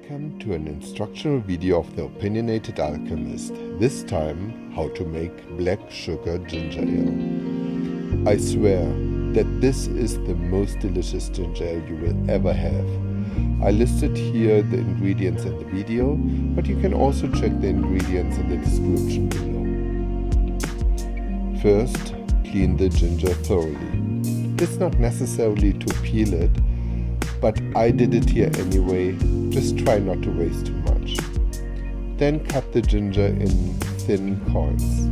Welcome to an instructional video of the Opinionated Alchemist. This time, how to make black sugar ginger ale. I swear that this is the most delicious ginger ale you will ever have. I listed here the ingredients in the video, but you can also check the ingredients in the description below. First, clean the ginger thoroughly. It's not necessarily to peel it, but I did it here anyway. Just try not to waste too much. Then cut the ginger in thin coins.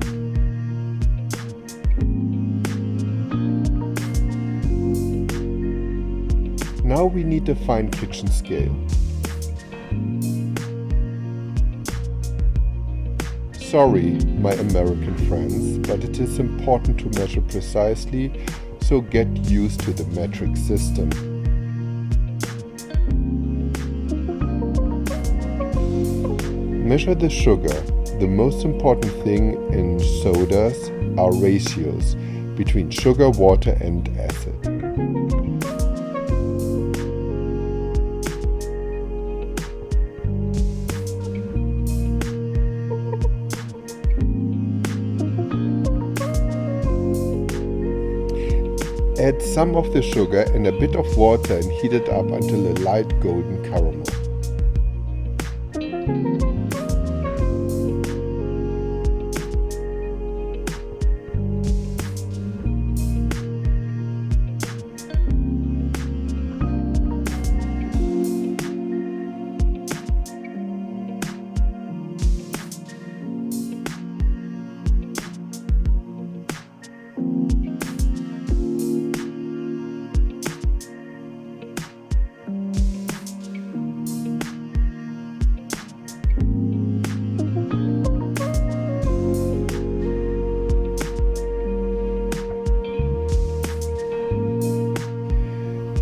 Now we need a fine kitchen scale. Sorry, my American friends, but it is important to measure precisely, so get used to the metric system. Measure the sugar. The most important thing in sodas are ratios between sugar, water and acid. Add some of the sugar and a bit of water and heat it up until a light golden caramel.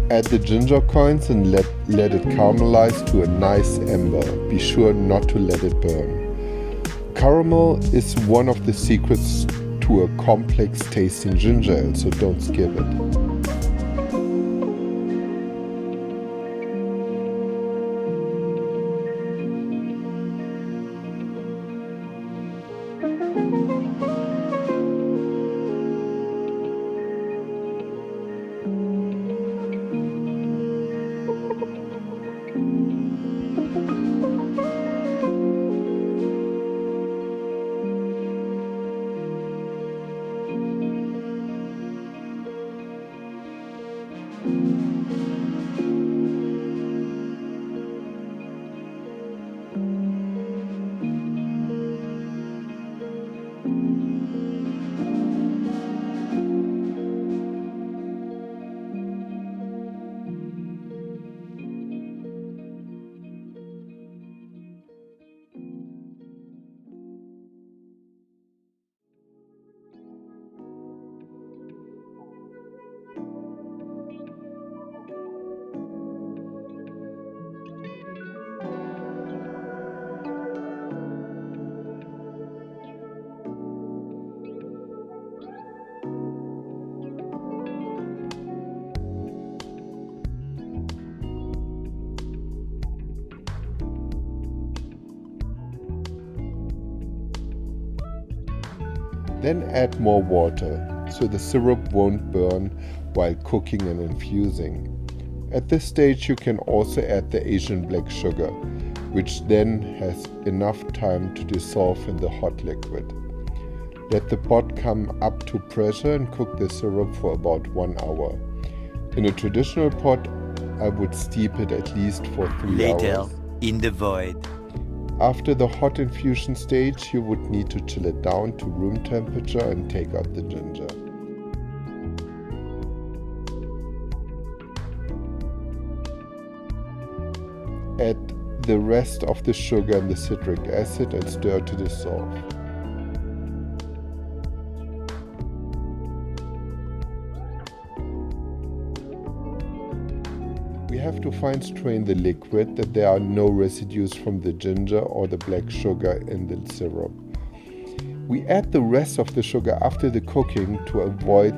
Add the ginger coins and let it caramelize to a nice amber. Be sure not to let it burn. Caramel is one of the secrets to a complex tasting ginger ale, so don't skip it. Then add more water, so the syrup won't burn while cooking and infusing. At this stage you can also add the Asian black sugar, which then has enough time to dissolve in the hot liquid. Let the pot come up to pressure and cook the syrup for about 1 hour. In a traditional pot, I would steep it at least for 3 hours. Later, in the void. After the hot infusion stage, you would need to chill it down to room temperature and take out the ginger. Add the rest of the sugar and the citric acid and stir to dissolve. We have to fine strain the liquid that there are no residues from the ginger or the black sugar in the syrup. We add the rest of the sugar after the cooking to avoid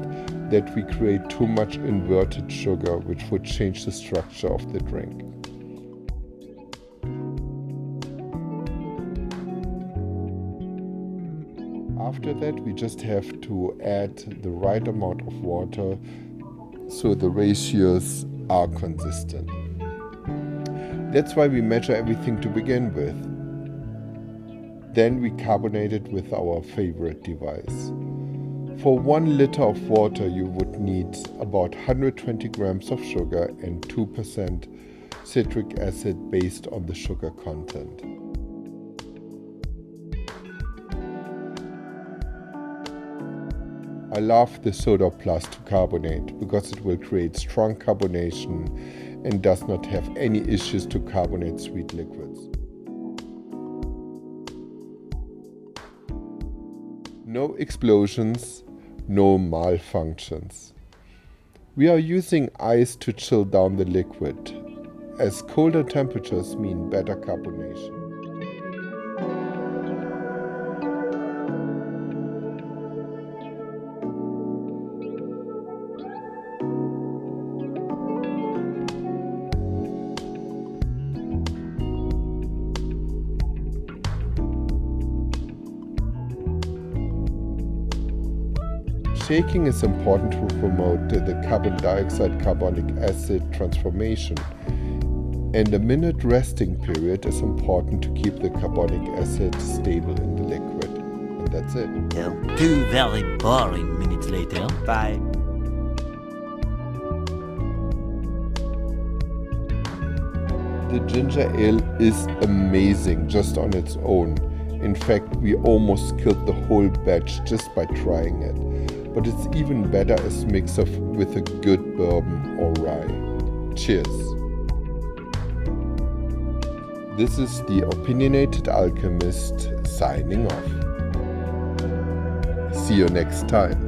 that we create too much inverted sugar, which would change the structure of the drink. After that, we just have to add the right amount of water so the ratios are consistent. That's why we measure everything to begin with. Then we carbonate it with our favorite device. For 1 liter of water, you would need about 120 grams of sugar and 2% citric acid based on the sugar content. I love the Soda Plus to carbonate because it will create strong carbonation and does not have any issues to carbonate sweet liquids. No explosions, no malfunctions. We are using ice to chill down the liquid, as colder temperatures mean better carbonation. Shaking is important to promote the carbon dioxide carbonic acid transformation, and a minute resting period is important to keep the carbonic acid stable in the liquid. And that's it. 2 very boring minutes later. Bye. The ginger ale is amazing just on its own. In fact, we almost killed the whole batch just by trying it. But it's even better as mix with a good bourbon or rye. Cheers! This is the Opinionated Alchemist signing off. See you next time.